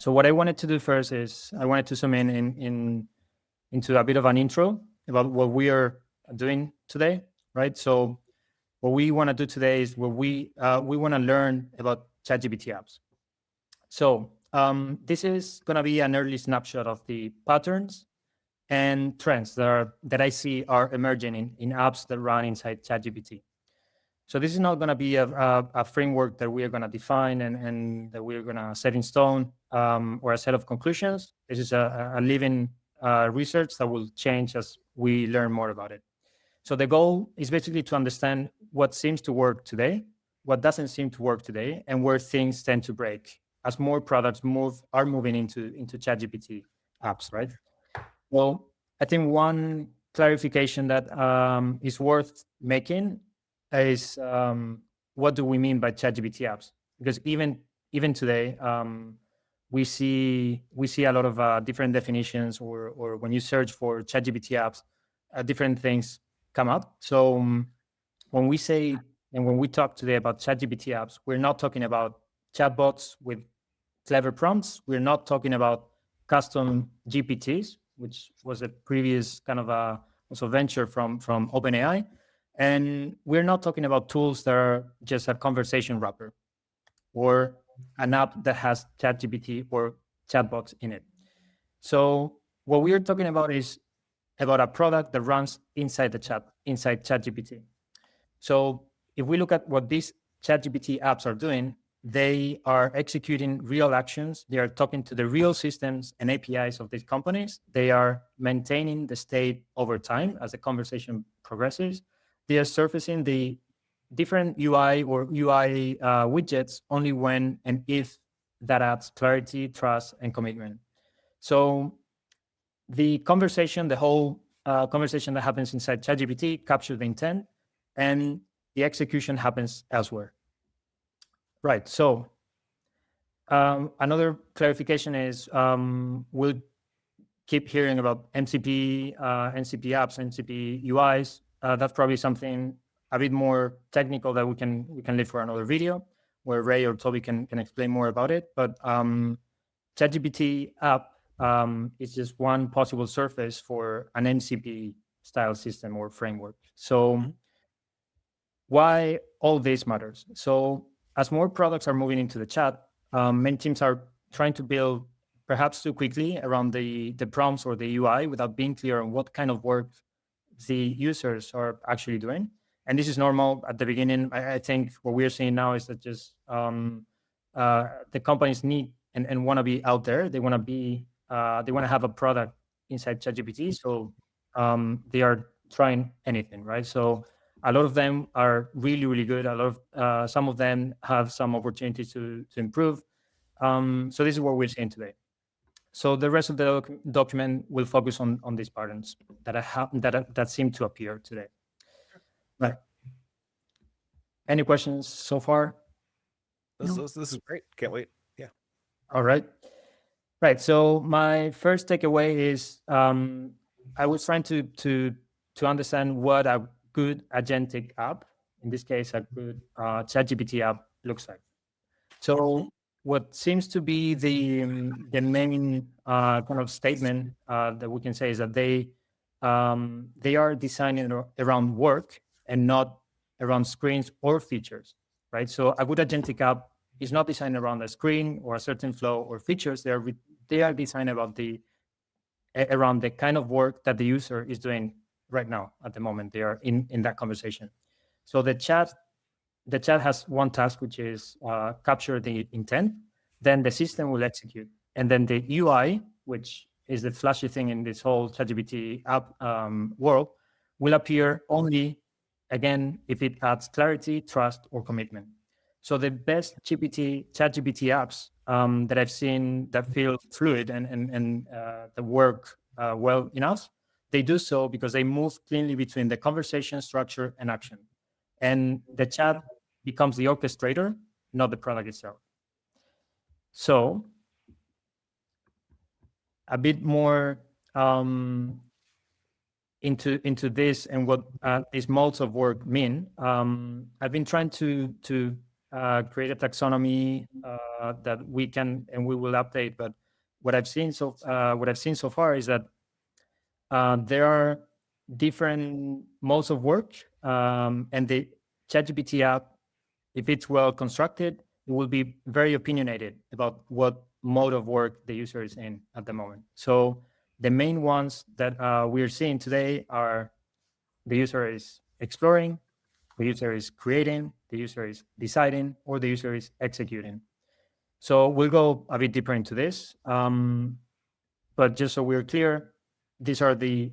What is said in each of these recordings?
So what I wanted to do first is I wanted to zoom into a bit of an intro about what we are doing today, right? So what we want to do today is we want to learn about ChatGPT apps. So this is going to be an early snapshot of the patterns and trends that I see are emerging in apps that run inside ChatGPT. So this is not going to be a framework that we are going to define and that we're going to set in stone or a set of conclusions. This is a living research that will change as we learn more about it. So the goal is basically to understand what seems to work today, what doesn't seem to work today, and where things tend to break as more products are moving into ChatGPT apps, right? Well, I think one clarification that is worth making is what do we mean by ChatGPT apps? Because even today, we see a lot of different definitions, or when you search for ChatGPT apps, different things come up. So when we say and when we talk today about ChatGPT apps, we're not talking about chatbots with clever prompts. We're not talking about custom GPTs, which was a previous kind of a also venture from OpenAI. And we're not talking about tools that are just a conversation wrapper or an app that has ChatGPT or chatbots in it. So what we are talking about is about a product that runs inside ChatGPT. So if we look at what these ChatGPT apps are doing, they are executing real actions. They are talking to the real systems and APIs of these companies. They are maintaining the state over time as the conversation progresses. They are surfacing the different UI or UI widgets only when and if that adds clarity, trust, and commitment. So the conversation, the whole conversation that happens inside ChatGPT captures the intent, and the execution happens elsewhere. Right. So another clarification is we'll keep hearing about MCP, NCP apps, NCP UIs. That's probably something a bit more technical that we can leave for another video where Ray or Toby can explain more about it. But ChatGPT app is just one possible surface for an MCP style system or framework. So why all this matters? So as more products are moving into the chat, many teams are trying to build perhaps too quickly around the prompts or the UI without being clear on what kind of work the users are actually doing. And this is normal at the beginning. I think what we're seeing now is that just the companies need and want to be out there. They want to have a product inside ChatGPT. So they are trying anything, right? So a lot of them are really, really good. A lot of some of them have some opportunities to improve. So this is what we're seeing today. So the rest of the document will focus on these patterns that seem to appear today. Right. Any questions so far? This is great. Can't wait. Yeah. All right. Right. So my first takeaway is I was trying to understand what a good agentic app, in this case, a good ChatGPT app looks like. So what seems to be the main kind of statement that we can say is that they are designing around work and not around screens or features, right? So a good agentic app is not designed around a screen or a certain flow or features. They are designed around the kind of work that the user is doing right now at the moment they are in that conversation. So the chat has one task, which is capture the intent, then the system will execute. And then the UI, which is the flashy thing in this whole ChatGPT app world, will appear only, again, if it adds clarity, trust, or commitment. So the best ChatGPT apps that I've seen that feel fluid and that work well enough, they do so because they move cleanly between the conversation, structure, and action. And the chat becomes the orchestrator, not the product itself. So a bit more into this and what these modes of work mean. I've been trying to create a taxonomy that we can and we will update. But what I've seen so far is that there are different modes of work, and the ChatGPT app, if it's well constructed, it will be very opinionated about what mode of work the user is in at the moment. So the main ones that we're seeing today are the user is exploring, the user is creating, the user is deciding, or the user is executing. So we'll go a bit deeper into this. But just so we're clear, these are the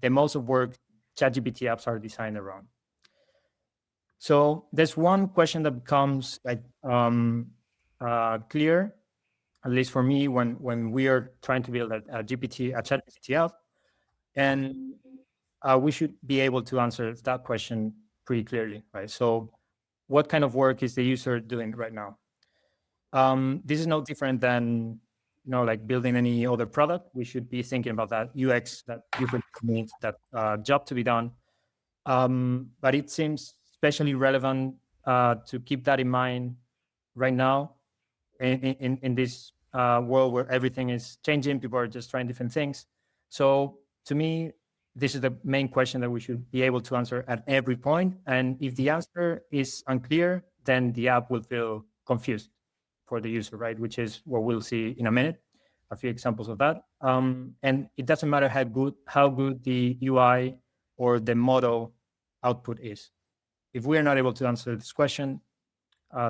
modes of work ChatGPT apps are designed around. So there's one question that becomes like clear, at least for me, when we are trying to build a ChatGPT app, and we should be able to answer that question pretty clearly, right? So, what kind of work is the user doing right now? This is no different than like building any other product. We should be thinking about that UX, that user needs, that job to be done. But it seems especially relevant to keep that in mind right now in this world where everything is changing. People are just trying different things. So to me, this is the main question that we should be able to answer at every point. And if the answer is unclear, then the app will feel confused for the user, right? Which is what we'll see in a minute, a few examples of that. And it doesn't matter how good the UI or the model output is. If we are not able to answer this question,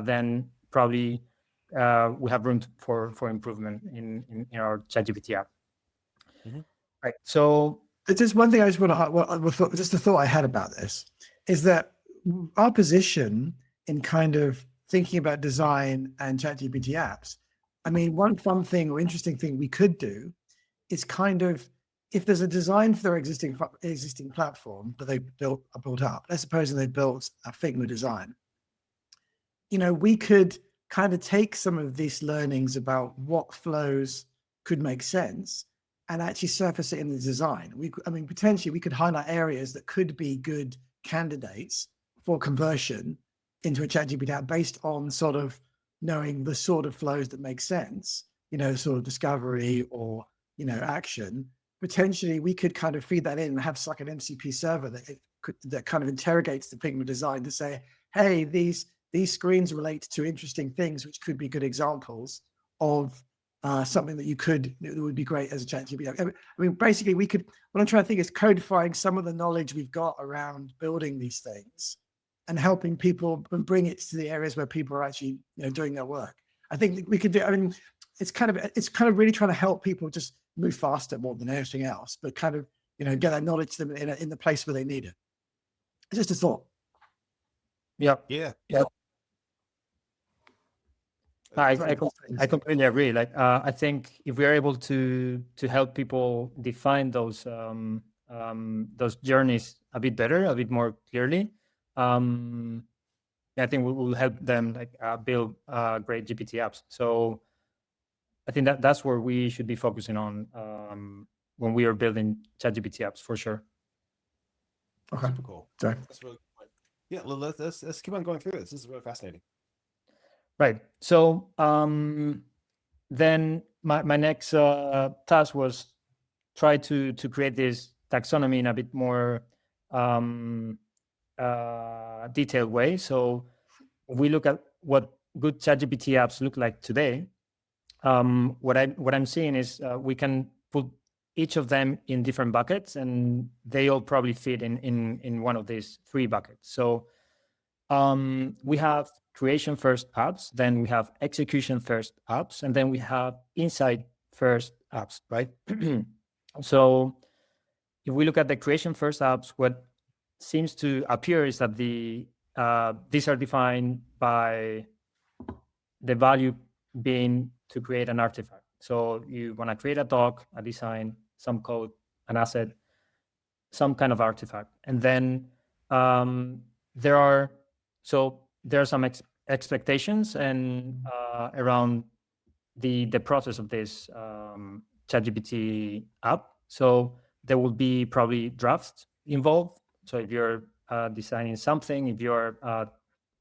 then probably we have room for improvement in our ChatGPT app. Mm-hmm. Right. So just one thing I just want to, just a thought I had about this is that our position in kind of thinking about design and ChatGPT apps. I mean, one fun thing or interesting thing we could do is kind of, if there's a design for their existing platform that they built up, let's suppose they built a Figma design, we could kind of take some of these learnings about what flows could make sense and actually surface it in the design. Potentially we could highlight areas that could be good candidates for conversion into a ChatGPT app based on sort of knowing the sort of flows that make sense, sort of discovery or, action. Potentially we could kind of feed that in and have like an MCP server that kind of interrogates the Figma design to say, hey, these screens relate to interesting things, which could be good examples of something that would be great as a ChatGPT. Basically what I'm trying to think is codifying some of the knowledge we've got around building these things and helping people and bring it to the areas where people are actually, doing their work. I think we could do, it's kind of really trying to help people just move faster more than anything else, but kind of, get that knowledge to them in the place where they need it. It's just a thought. Yeah. I completely agree. Like, I think if we are able to help people define those journeys a bit better, a bit more clearly, I think we will help them build great GPT apps. So I think that's where we should be focusing on when we are building ChatGPT apps for sure. Okay. Super cool. Sorry. That's really cool. Yeah, let's keep on going through this. This is really fascinating. Right. So then my next task was try to create this taxonomy in a bit more detailed way. So if we look at what good ChatGPT apps look like today, what I'm seeing is we can put each of them in different buckets, and they all probably fit in one of these three buckets. So we have creation first apps, then we have execution first apps, and then we have insight first apps, right? So if we look at the creation first apps, what seems to appear is that these are defined by the value being to create an artifact. So you want to create a doc, a design, some code, an asset, some kind of artifact. And then there are some expectations and around the process of this ChatGPT app. So there will be probably drafts involved. So if you're designing something, if you're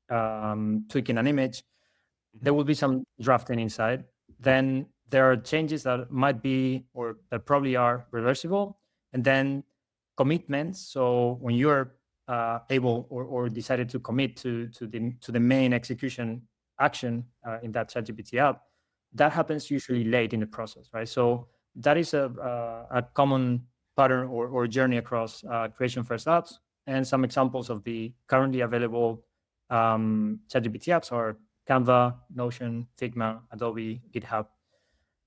tweaking an image, there will be some drafting inside. Then there are changes that might be, or that probably are, reversible, and then commitments. So when you're able or decided to commit to the main execution action in that ChatGPT app, that happens usually late in the process, right? So that is a common pattern or journey across creation first apps. And some examples of the currently available ChatGPT apps are Canva, Notion, Figma, Adobe, GitHub.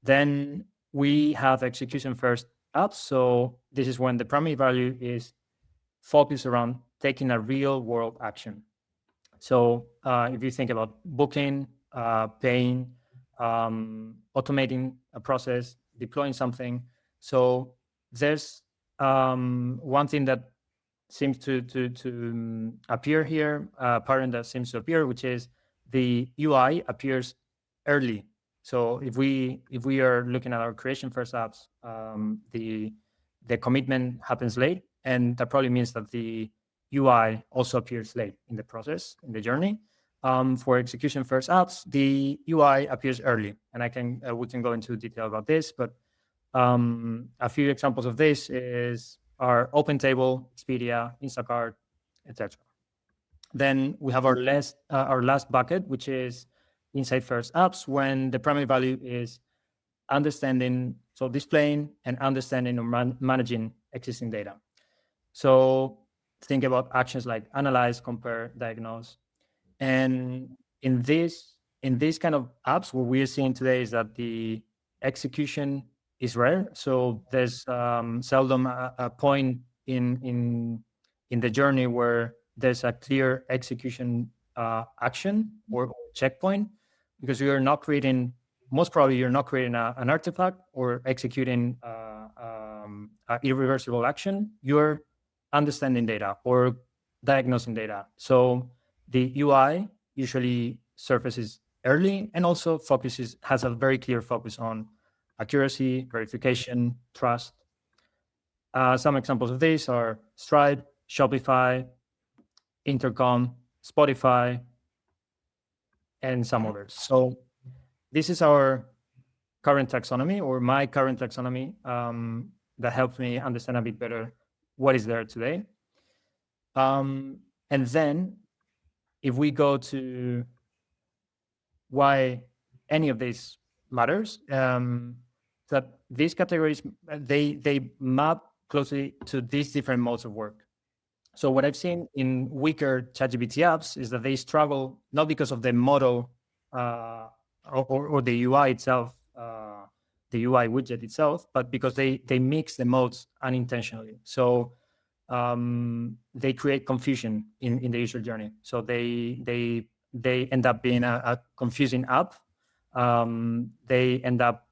Then we have execution first apps. So this is when the primary value is focused around taking a real world action. So if you think about booking, paying, automating a process, deploying something. So there's one thing that seems to appear here, a pattern that seems to appear, which is the UI appears early. So if we are looking at our creation first apps, the commitment happens late, and that probably means that the UI also appears late in the process, in the journey. For execution first apps, the UI appears early, and we can go into detail about this, but a few examples of this are OpenTable, Expedia, Instacart, etc. Then we have our last bucket, which is insight first apps, when the primary value is understanding, so displaying and understanding or managing existing data. So think about actions like analyze, compare, diagnose. And in this kind of apps, what we're seeing today is that the execution is rare. So there's seldom a point in the journey where there's a clear execution action or checkpoint, because you're not creating, most probably you're not creating an artifact or executing an irreversible action. You're understanding data or diagnosing data. So the UI usually surfaces early and also has a very clear focus on accuracy, verification, trust. Some examples of this are Stripe, Shopify, Intercom, Spotify, and some others. So this is our current taxonomy, or my current taxonomy, that helps me understand a bit better what is there today. And then if we go to why any of this matters, that these categories, they map closely to these different modes of work. So what I've seen in weaker ChatGPT apps is that they struggle not because of the model or the UI itself, the UI widget itself, but because they mix the modes unintentionally. So they create confusion in the user journey. So they end up being a confusing app. They end up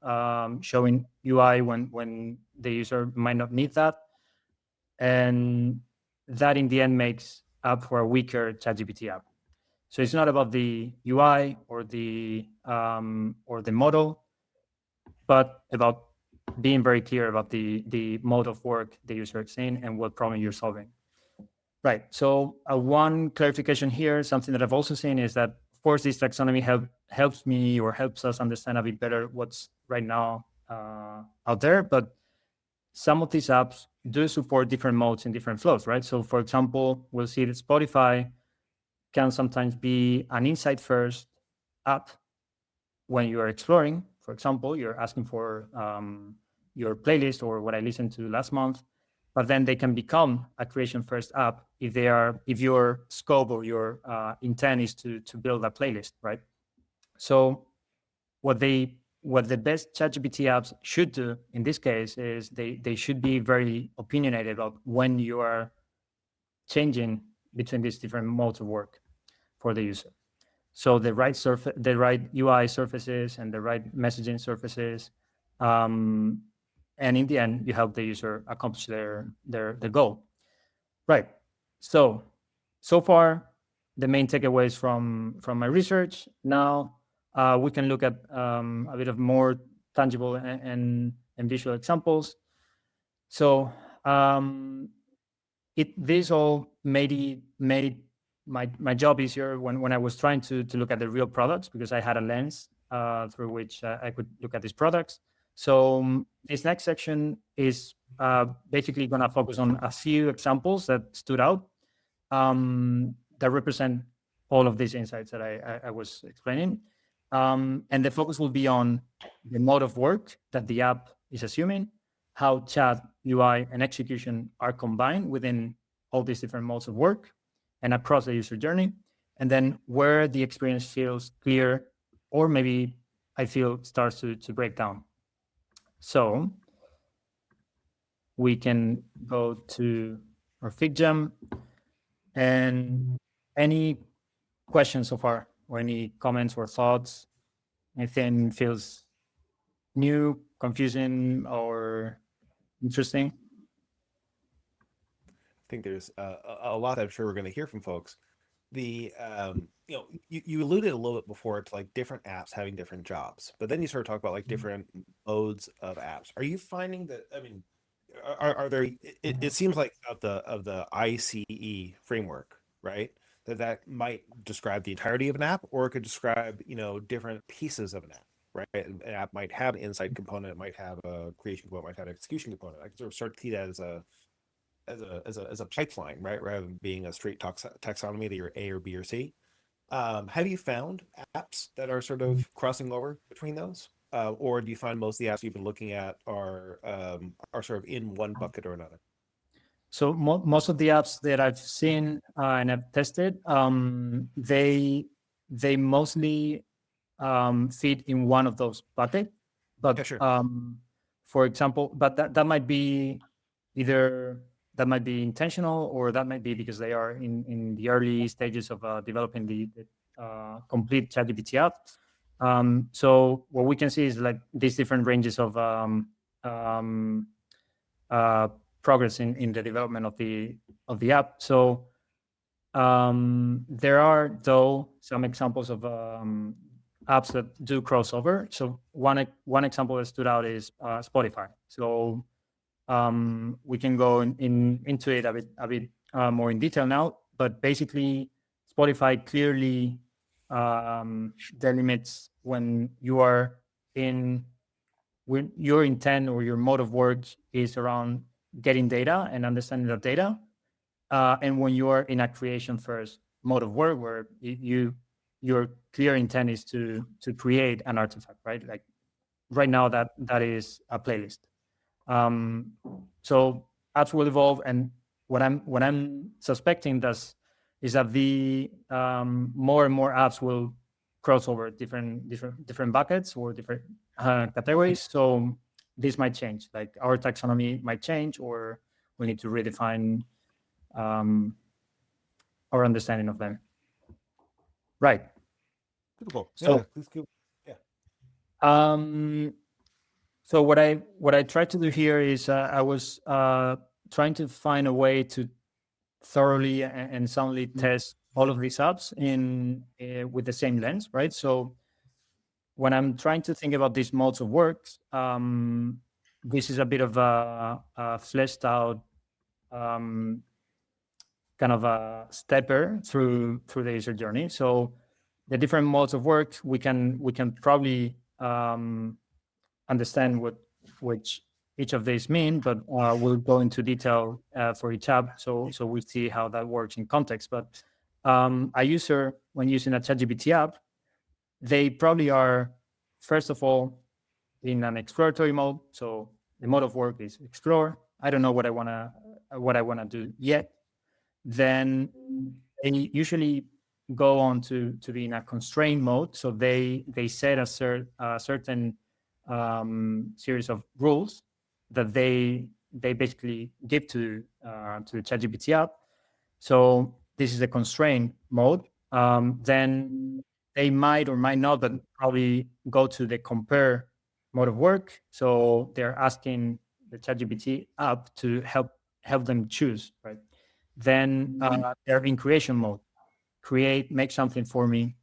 showing UI when the user might not need that, and that in the end makes up for a weaker ChatGPT app. So it's not about the UI or the model, but about being very clear about the mode of work the user is in and what problem you're solving. Right. So one clarification here, something that I've also seen is that, of course, this taxonomy helps me or helps us understand a bit better what's right now out there. But some of these apps do support different modes and different flows, right? So, for example, we'll see that Spotify can sometimes be an insight first app when you are exploring. For example, you're asking for your playlist or what I listened to last month, but then they can become a creation first app if your scope or your intent is to build a playlist, right? So what the best ChatGPT apps should do in this case is they should be very opinionated about when you are changing between these different modes of work for the user. So the right UI surfaces and the right messaging surfaces, and in the end, you help the user accomplish their goal. Right. So far, the main takeaways from my research. Now we can look at a bit of more tangible and visual examples. So this all made it my job easier when I was trying to look at the real products, because I had a lens through which I could look at these products. So this next section is basically going to focus on a few examples that stood out that represent all of these insights that I was explaining. And the focus will be on the mode of work that the app is assuming, how chat, UI, and execution are combined within all these different modes of work and across the user journey, and then where the experience feels clear, or maybe I feel starts to break down. So we can go to our FigJam, and any questions so far, or any comments or thoughts? Anything feels new, confusing, or interesting? I think there's a lot I'm sure we're going to hear from folks. The you alluded a little bit before to like different apps having different jobs, but then you sort of talk about like different modes of apps. Are you finding that? I mean, are there? It seems like of the ICE framework, right? That might describe the entirety of an app, or it could describe different pieces of an app, right? An app might have an insight component, it might have a creation component, might have an execution component. I can sort of start to see that as a pipeline, right? Rather than being a straight taxonomy that you're A or B or C. Have you found apps that are sort of crossing over between those, or do you find most of the apps you've been looking at are sort of in one bucket or another? So most of the apps that I've seen and I've tested, they mostly fit in one of those buckets. But Yeah, sure. for example, but that might be either that might be intentional, or that might be because they are in the early stages of developing the complete ChatGPT app. So what we can see is like these different ranges of progress in the development of the app. So there are, though, some examples of apps that do crossover. So one example that stood out is Spotify. So we can go into it a bit more in detail now. But basically, Spotify clearly delimits when your intent or your mode of work is around getting data and understanding the data, and when you are in a creation first mode of work, where your clear intent is to create an artifact, right? Like right now, that is a playlist. So apps will evolve, and what I'm suspecting is that the more and more apps will cross over different buckets or different categories. So this might change, like our taxonomy might change, or we need to redefine our understanding of them. Right. Beautiful. So, yeah, please go. Yeah. So what I tried to do here is I was trying to find a way to thoroughly and soundly test all of these apps with the same lens, right? So when I'm trying to think about these modes of work, this is a bit of a fleshed out kind of a stepper through the user journey. So the different modes of work, we can probably understand which each of these mean, but we'll go into detail for each app. So we see how that works in context. But a user, when using a ChatGPT app, they probably are, first of all, in an exploratory mode. So the mode of work is explore. I don't know what I wanna do yet. Then they usually go on to be in a constrained mode. So they set a certain series of rules that they basically give to the ChatGPT app. So this is a constrained mode. Then they might or might not, but probably go to the compare mode of work. So they're asking the ChatGPT app to help them choose, right? Then they're in creation mode. Make something for me.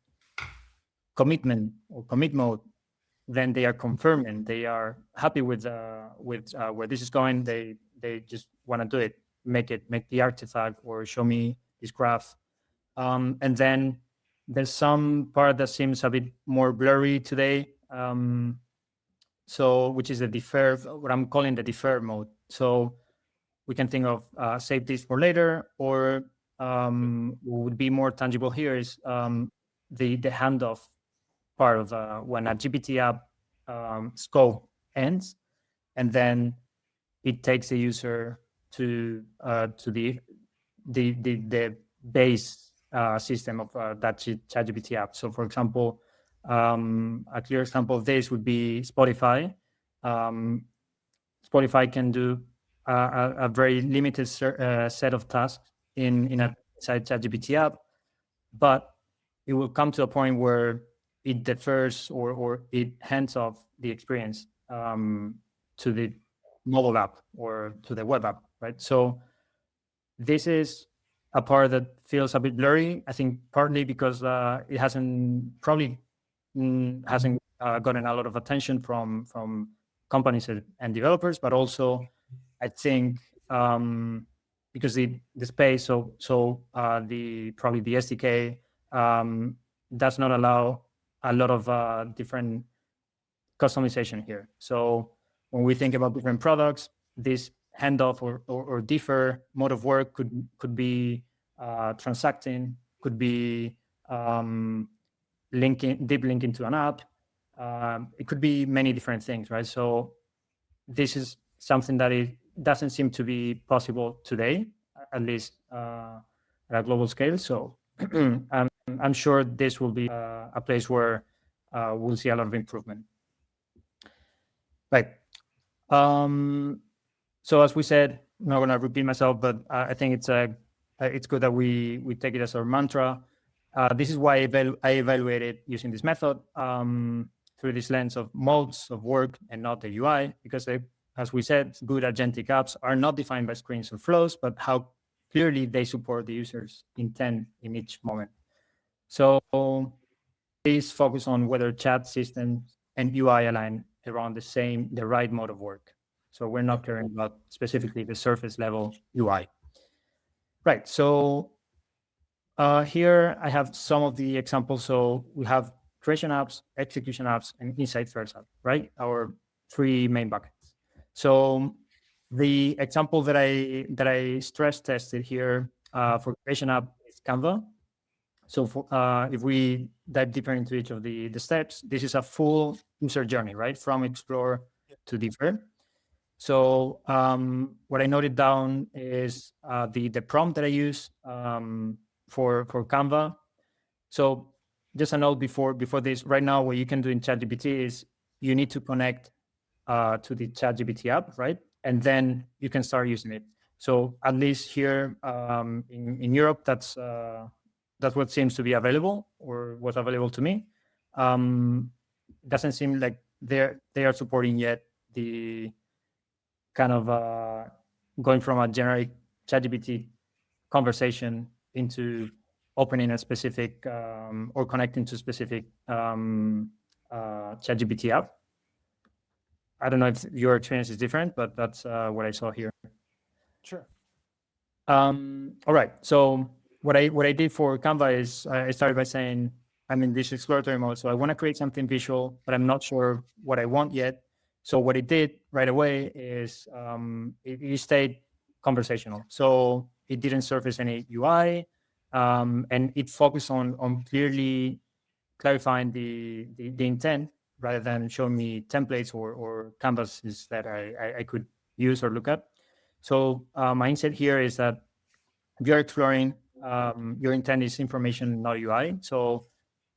Commitment or commit mode. Then they are confirming. They are happy with where this is going. They just want to do it. Make the artifact or show me this graph. And then there's some part that seems a bit more blurry today. So which is the defer, what I'm calling the defer mode. So we can think of save this for later, or what would be more tangible here is the handoff part of when a GPT app scope ends, and then it takes the user to the base system of that ChatGPT app. So, for example, a clear example of this would be Spotify. Spotify can do a very limited set of tasks inside ChatGPT app, but it will come to a point where it defers or it hands off the experience to the mobile app or to the web app, right? So this is a part that feels a bit blurry. I think partly because it hasn't gotten a lot of attention from companies and developers, but also I think because the space, the SDK does not allow a lot of different customization here. So when we think about different products, this handoff or defer mode of work could be transacting, could be deep linking to an app. It could be many different things, right? So this is something that it doesn't seem to be possible today, at least at a global scale. So I'm sure this will be a place where we'll see a lot of improvement. Right. So as we said, I'm not going to repeat myself, but I think it's good that we take it as our mantra. This is why I evaluated using this method through this lens of modes of work and not the UI, because as we said, good agentic apps are not defined by screens or flows, but how clearly they support the user's intent in each moment. So please focus on whether chat systems and UI align around the right mode of work. So we're not caring about specifically the surface level UI. Right, so here I have some of the examples. So we have creation apps, execution apps, and insight first app, right? Our three main buckets. So the example that I stress tested here for creation app is Canva. So if we dive deeper into each of the steps, this is a full user journey, right? From explore to defer. So what I noted down is the prompt that I use for Canva. So just a note before this, right now what you can do in ChatGPT is you need to connect to the ChatGPT app, right? And then you can start using it. So at least here in Europe, that's what seems to be available or was available to me. Doesn't seem like they are supporting yet the kind of going from a generic ChatGPT conversation into opening a specific or connecting to specific ChatGPT app. I don't know if your experience is different, but that's what I saw here. Sure. All right. So what I did for Canva is I started by saying I'm in this exploratory mode, so I want to create something visual, but I'm not sure what I want yet. So what it did right away is it stayed conversational. So it didn't surface any UI, and it focused on clearly clarifying the intent rather than showing me templates or canvases that I could use or look at. So my insight here is that if you're exploring, your intent is information, not UI. So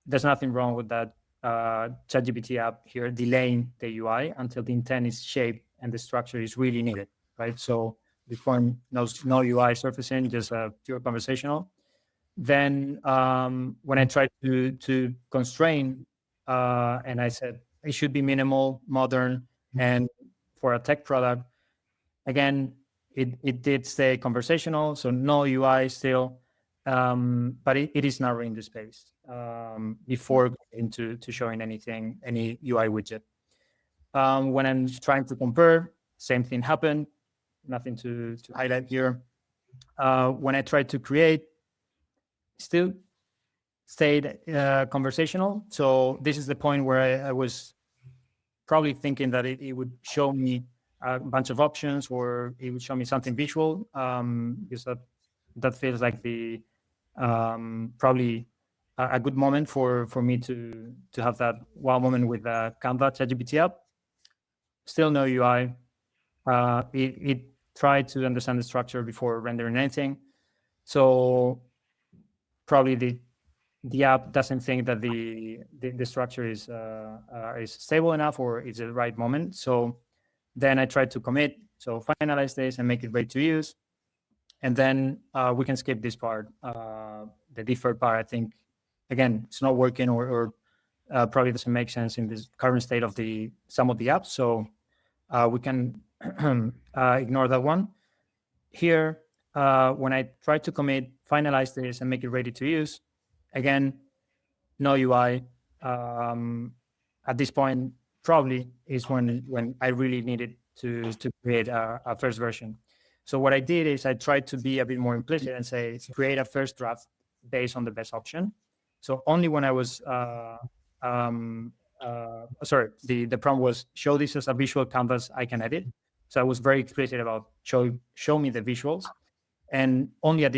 there's nothing wrong with that ChatGPT app here delaying the UI until the intent is shaped and the structure is really needed, right? So before no UI surfacing, just pure conversational. Then when I tried to constrain, and I said it should be minimal, modern, and for a tech product, again, it did stay conversational, so no UI still, but it is narrowing the space before into showing any UI widget. When I'm trying to compare, same thing happened. Nothing to highlight here. When I tried to create, still stayed conversational. So this is the point where I was probably thinking that it would show me a bunch of options, or it would show me something visual, because that feels like the probably a good moment for me to have that wow moment with Canva ChatGPT app. Still no UI. It tried to understand the structure before rendering anything. So probably the app doesn't think that the structure is stable enough or is the right moment. So then I tried to commit, so finalize this and make it ready to use. And then we can skip this part, the deferred part. I think, again, it's not working, or probably doesn't make sense in this current state of some of the apps. So we can ignore that one. Here, when I try to commit, finalize this, and make it ready to use, again, no UI. At this point, probably is when I really needed to create a first version. So what I did is I tried to be a bit more implicit and say, create a first draft based on the best option. So only when I was, sorry, the prompt was, show this as a visual canvas I can edit. So I was very explicit about show me the visuals. And only at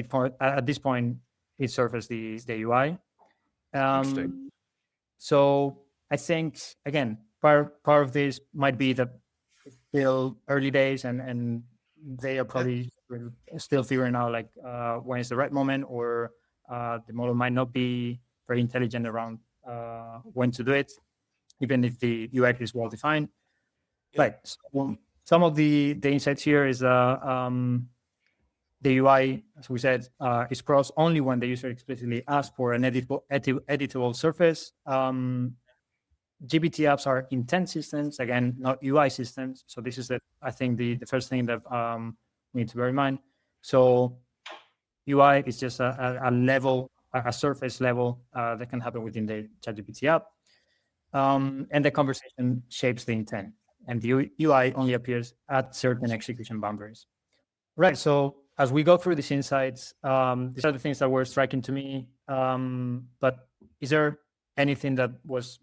this point, it surfaced the UI. Interesting. So I think, again, part of this might be that it's still early days, and they are probably still figuring out like when is the right moment, or the model might not be very intelligent around when to do it, even if the UX is well defined. Yeah. Right. So some of the insights here is the UI, as we said, is crossed only when the user explicitly asks for an editable surface. GPT apps are intent systems, again, not UI systems. So this is, I think, the first thing that we need to bear in mind. So UI is just a level, a surface level that can happen within the ChatGPT app. And the conversation shapes the intent. And the UI only appears at certain execution boundaries. Right. So as we go through these insights, these are the things that were striking to me. But is there anything that was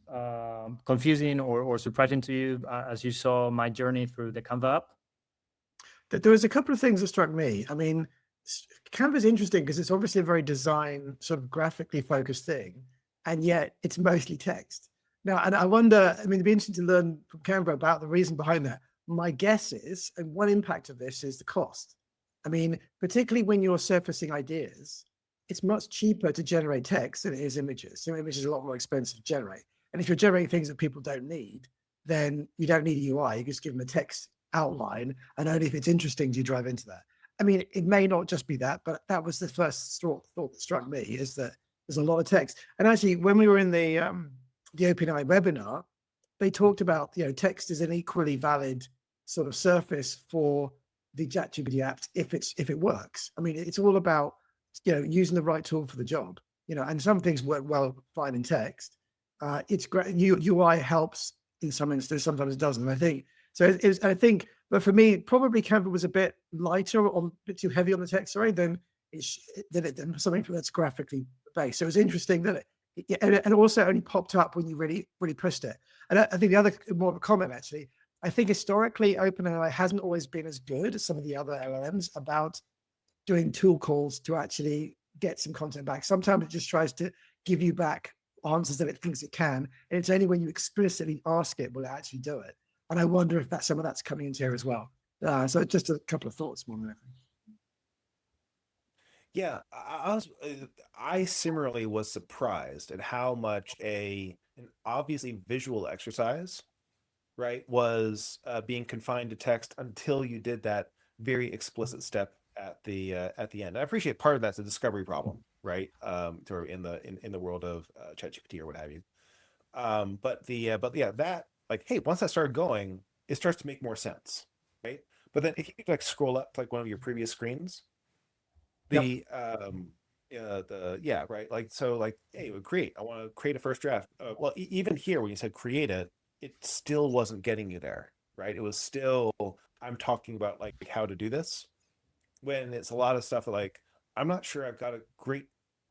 confusing or surprising to you as you saw my journey through the Canva app? There was a couple of things that struck me. I mean, Canva is interesting because it's obviously a very design, sort of graphically focused thing, and yet it's mostly text. Now, and I wonder, I mean, it'd be interesting to learn from Canva about the reason behind that. My guess is, and one impact of this is the cost. I mean, particularly when you're surfacing ideas, it's much cheaper to generate text than it is images. So images are a lot more expensive to generate. And if you're generating things that people don't need, then you don't need a UI. You just give them a text outline, and only if it's interesting do you drive into that. I mean, it may not just be that, but that was the first thought that struck me, is that there's a lot of text. And actually, when we were in the OpenAI webinar, they talked about, text is an equally valid sort of surface for the ChatGPT apps if it works. I mean, it's all about using the right tool for the job. And some things work well fine in text. It's great. UI helps in some instances, sometimes it doesn't. I think so. I think, but for me, probably Canva was a bit lighter, a bit too heavy on the text side than something that's graphically based. So it was interesting that it also only popped up when you really pushed it. And I think the other, more of a comment actually, I think historically OpenAI hasn't always been as good as some of the other LLMs about doing tool calls to actually get some content back. Sometimes it just tries to give you back answers that it thinks it can, and it's only when you explicitly ask it will it actually do it. And I wonder if some of that's coming into here as well. So just a couple of thoughts more than anything. Yeah, I similarly was surprised at how much an obviously visual exercise, right, was being confined to text until you did that very explicit step at the end. I appreciate part of that's a discovery problem, right? In the world of ChatGPT or what have you. But yeah, that, like, hey, once that started going, it starts to make more sense, right? But then if you like scroll up to like one of your previous screens, the right, like, so like, hey, create, I want to create a first draft. Well, even here when you said create it still wasn't getting you there, right? It was still, I'm talking about like how to do this, when it's a lot of stuff like, I'm not sure I've got a great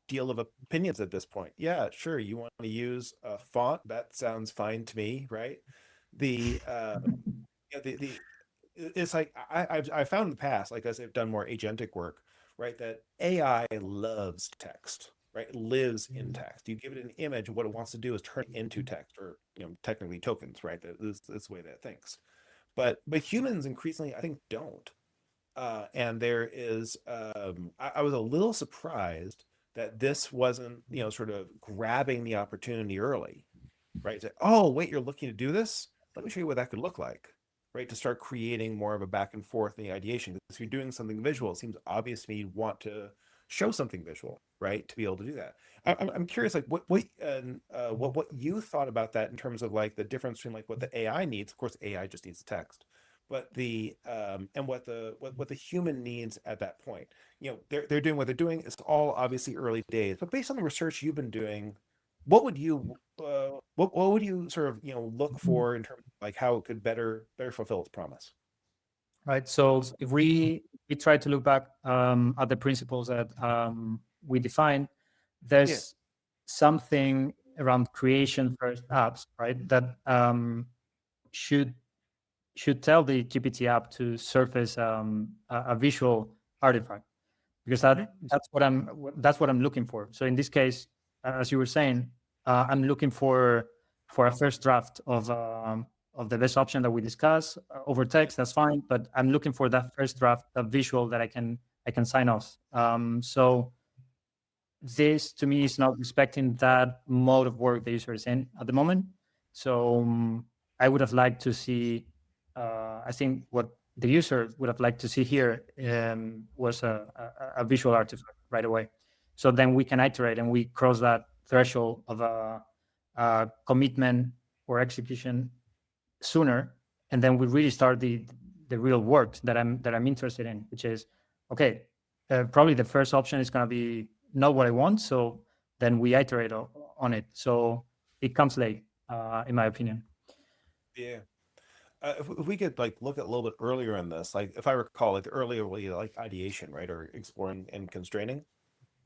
deal of opinions at this point. Yeah, sure. You want to use a font? That sounds fine to me, right? The yeah, the it's like I've found in the past, like as I've done more agentic work, right, that AI loves text, right? It lives in text. You give it an image, and what it wants to do is turn it into text, or technically tokens, right? That's the way that it thinks. But humans increasingly, I think, don't. And there is, I was a little surprised that this wasn't, sort of grabbing the opportunity early, right? Say, oh, wait, you're looking to do this? Let me show you what that could look like, right? To start creating more of a back and forth in the ideation. Because if you're doing something visual, it seems obvious to me you want to show something visual, right? To be able to do that. I'm curious, like what you thought about that in terms of like the difference between like what the AI needs. Of course, AI just needs the text, but the and what the human needs at that point. They're doing what they're doing. It's all obviously early days, but based on the research you've been doing, what would you sort of look for in terms of like how it could better fulfill its promise? Right. So if we try to look back at the principles that we defined, Yeah. there's something around creation first apps, right? That should tell the GPT app to surface a visual artifact, because that's what I'm looking for. So in this case, as you were saying, I'm looking for a first draft of the best option that we discuss over text. That's fine, but I'm looking for that first draft, a visual that I can sign off. So this to me is not respecting that mode of work the user is in at the moment. So I would have liked to see. I think what the user would have liked to see here was a visual artifact right away. So then we can iterate and we cross that threshold of a commitment or execution sooner, and then we really start the real work that I'm interested in, which is okay. Probably the first option is going to be not what I want, so then we iterate on it. So it comes late, in my opinion. Yeah. If we could like look at a little bit earlier in this, like if I recall, like the earlier like ideation, right, or exploring and constraining,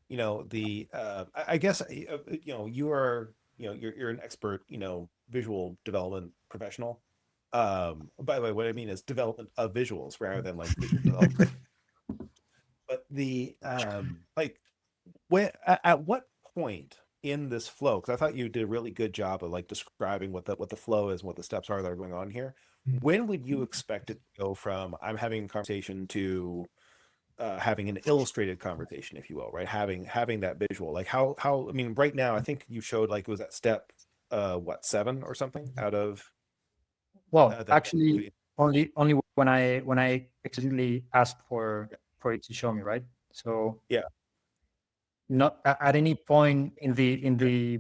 I guess you are you're an expert visual development professional. By the way, what I mean is development of visuals rather than like visual development. But the like at what point in this flow, because I thought you did a really good job of like describing what the flow is and what the steps are that are going on here. When would you expect it to go from I'm having a conversation to having an illustrated conversation, if you will, right? Having that visual, like how I mean, right now I think you showed like it was at step 7 or something out of Well, that actually, only when I explicitly asked for it to show me, right? So yeah. not at any point in the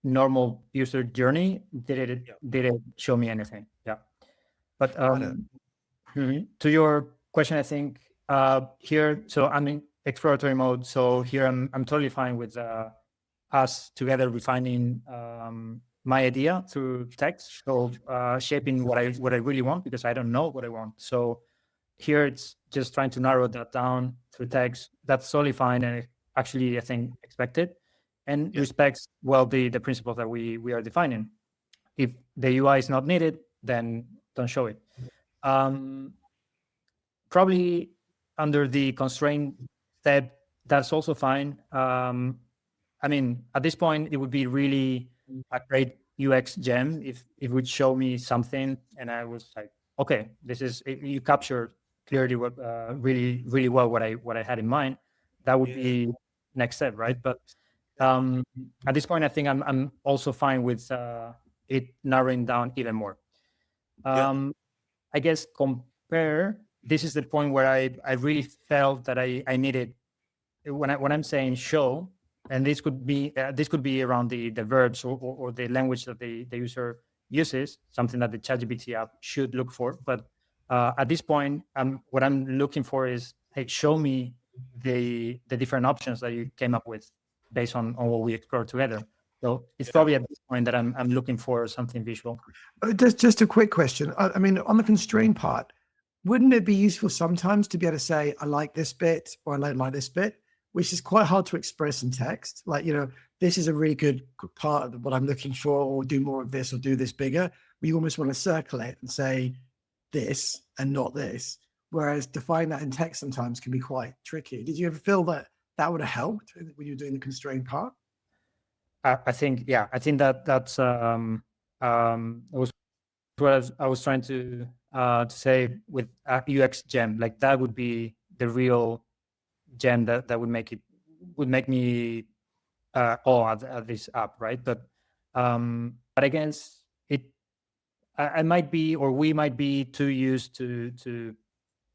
normal user journey did it show me anything. Yeah, but to your question, I think here, so I'm in exploratory mode. So here I'm totally fine with us together refining my idea through text. So shaping what I really want, because I don't know what I want. So here it's just trying to narrow that down through text. That's totally fine, and actually I think expected, and respects well the principles that we are defining. If the UI is not needed, then don't show it. Probably under the constraint step, that's also fine. I mean, at this point, it would be really a great UX gem if it would show me something, and I was like, okay, this is you captured clearly what really really well what I had in mind. That would be next step, right? But at this point, I think I'm also fine with it narrowing down even more. I guess compare. This is the point where I really felt that I needed when I'm saying show, and this could be around the verbs or the language that the user uses, something that the ChatGPT app should look for. But at this point, what I'm looking for is, hey, show me the different options that you came up with based on what we explored together. So it's probably at this point that I'm looking for something visual. Just a quick question. I mean, on the constraint part, wouldn't it be useful sometimes to be able to say, I like this bit or I don't like this bit? which is quite hard to express in text. Like, this is a really good part of what I'm looking for, or do more of this, or do this bigger. We almost want to circle it and say this and not this. Whereas defining that in text sometimes can be quite tricky. Did you ever feel that would have helped when you were doing the constrained part? I think that's was what I was trying to say with UX gem. Like that would be the real gem that would make me awe at this app, right? But I guess I might be, or we might be too used to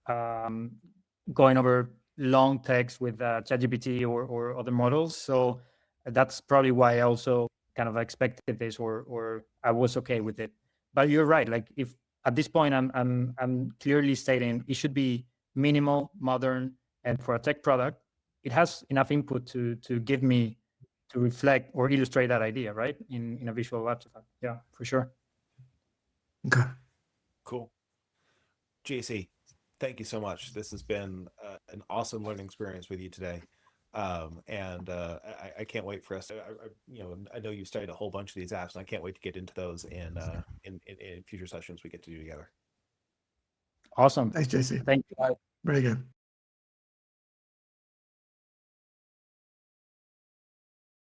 going over long text with ChatGPT or other models. So that's probably why I also kind of expected this, or I was okay with it. But you're right. Like if at this point I'm clearly stating it should be minimal, modern, and for a tech product, it has enough input to give me to reflect or illustrate that idea, right? In a visual artifact. Yeah, for sure. Okay. Cool. JC, thank you so much. This has been an awesome learning experience with you today. And I can't wait for us to, I know you've studied a whole bunch of these apps, and I can't wait to get into those in future sessions we get to do together. Awesome. Thanks, JC. Thank you. Very good.